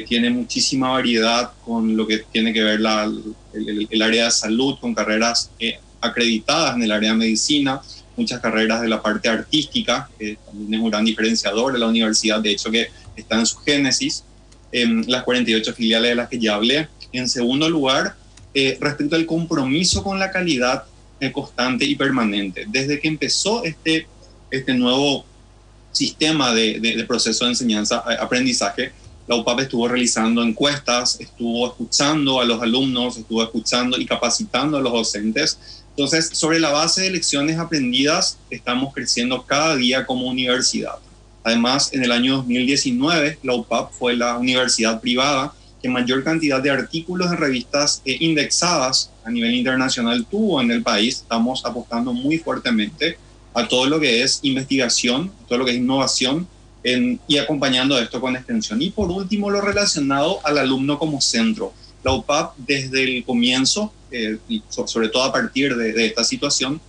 tiene muchísima variedad con lo que tiene que ver el área de salud, con carreras acreditadas en el área de medicina, muchas carreras de la parte artística, que también es un gran diferenciador de la universidad, de hecho que está en su génesis, las 48 filiales de las que ya hablé. En segundo lugar, respecto al compromiso con la calidad constante y permanente. Desde que empezó este nuevo sistema de proceso de enseñanza-aprendizaje, la UPAP estuvo realizando encuestas, estuvo escuchando a los alumnos, estuvo escuchando y capacitando a los docentes. Entonces, sobre la base de lecciones aprendidas, estamos creciendo cada día como universidad. Además, en el año 2019, la UPAP fue la universidad privada que mayor cantidad de artículos en revistas indexadas a nivel internacional tuvo en el país. Estamos apostando muy fuertemente a todo lo que es investigación, todo lo que es innovación, y acompañando esto con extensión. Y por último, lo relacionado al alumno como centro. La UPAP desde el comienzo, y sobre todo a partir de esta situación,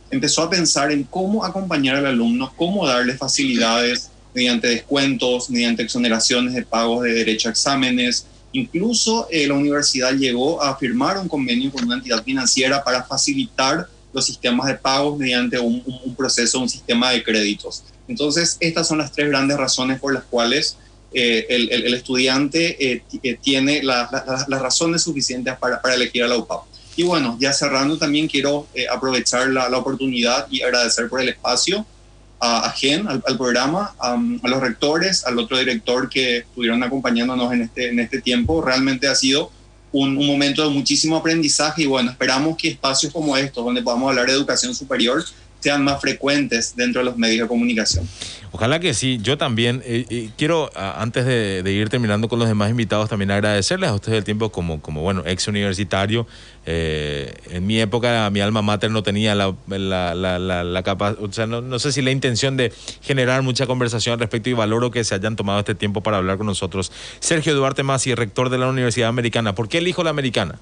empezó a pensar en cómo acompañar al alumno, cómo darle facilidades mediante descuentos, mediante exoneraciones de pagos de derecho a exámenes. Incluso la universidad llegó a firmar un convenio con una entidad financiera para facilitar los sistemas de pagos mediante un proceso, un sistema de créditos. Entonces, estas son las 3 grandes razones por las cuales el estudiante tiene las razones suficientes para elegir a la UPAP. Y bueno, ya cerrando, también quiero aprovechar la oportunidad y agradecer por el espacio a GEN, al programa, a los rectores, al otro director que estuvieron acompañándonos en este tiempo. Realmente ha sido un momento de muchísimo aprendizaje y bueno, esperamos que espacios como estos, donde podamos hablar de educación superior, sean más frecuentes dentro de los medios de comunicación. Ojalá que sí. Yo también quiero, antes de ir terminando con los demás invitados, también agradecerles a ustedes el tiempo como bueno, ex universitario. En mi época, mi alma mater no tenía la capacidad, o sea, no sé si la intención de generar mucha conversación al respecto, y valoro que se hayan tomado este tiempo para hablar con nosotros. Sergio Duarte Masi, rector de la Universidad Americana. ¿Por qué elijo la Americana?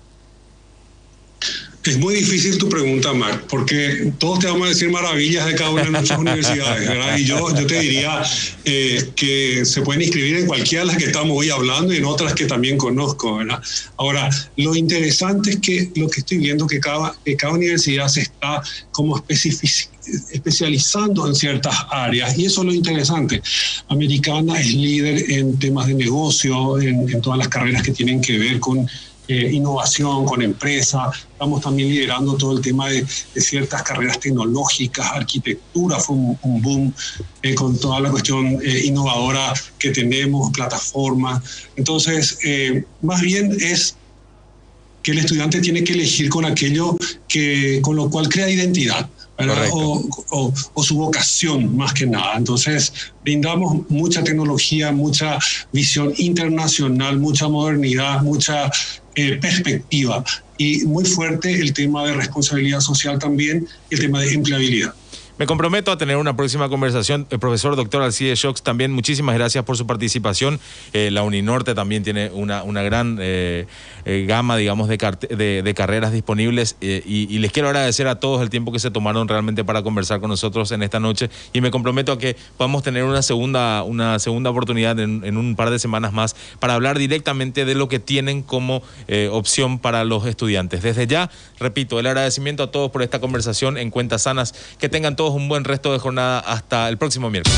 Es muy difícil tu pregunta, Marc, porque todos te vamos a decir maravillas de cada una de nuestras universidades, ¿verdad? Y yo te diría que se pueden inscribir en cualquiera de las que estamos hoy hablando y en otras que también conozco, ¿verdad? Ahora, lo interesante es que lo que estoy viendo que cada universidad se está como especializando en ciertas áreas, y eso es lo interesante. Americana es líder en temas de negocio, en todas las carreras que tienen que ver con innovación, con empresa. Estamos también liderando todo el tema de ciertas carreras tecnológicas, arquitectura fue un boom con toda la cuestión innovadora que tenemos, plataformas. Entonces, más bien es que el estudiante tiene que elegir con aquello con lo cual crea identidad, o su vocación más que nada. Entonces brindamos mucha tecnología, mucha visión internacional, mucha modernidad, mucha perspectiva, y muy fuerte el tema de responsabilidad social también, y el tema de empleabilidad. Me comprometo a tener una próxima conversación. El profesor doctor Alcides Schoch, también muchísimas gracias por su participación. La Uninorte también tiene una gran gama, digamos, de carreras disponibles, y les quiero agradecer a todos el tiempo que se tomaron realmente para conversar con nosotros en esta noche, y me comprometo a que podamos tener una segunda oportunidad en un par de semanas más para hablar directamente de lo que tienen como opción para los estudiantes. Desde ya, repito, el agradecimiento a todos por esta conversación en Cuentas Sanas. Que tengan todos un buen resto de jornada. Hasta el próximo miércoles.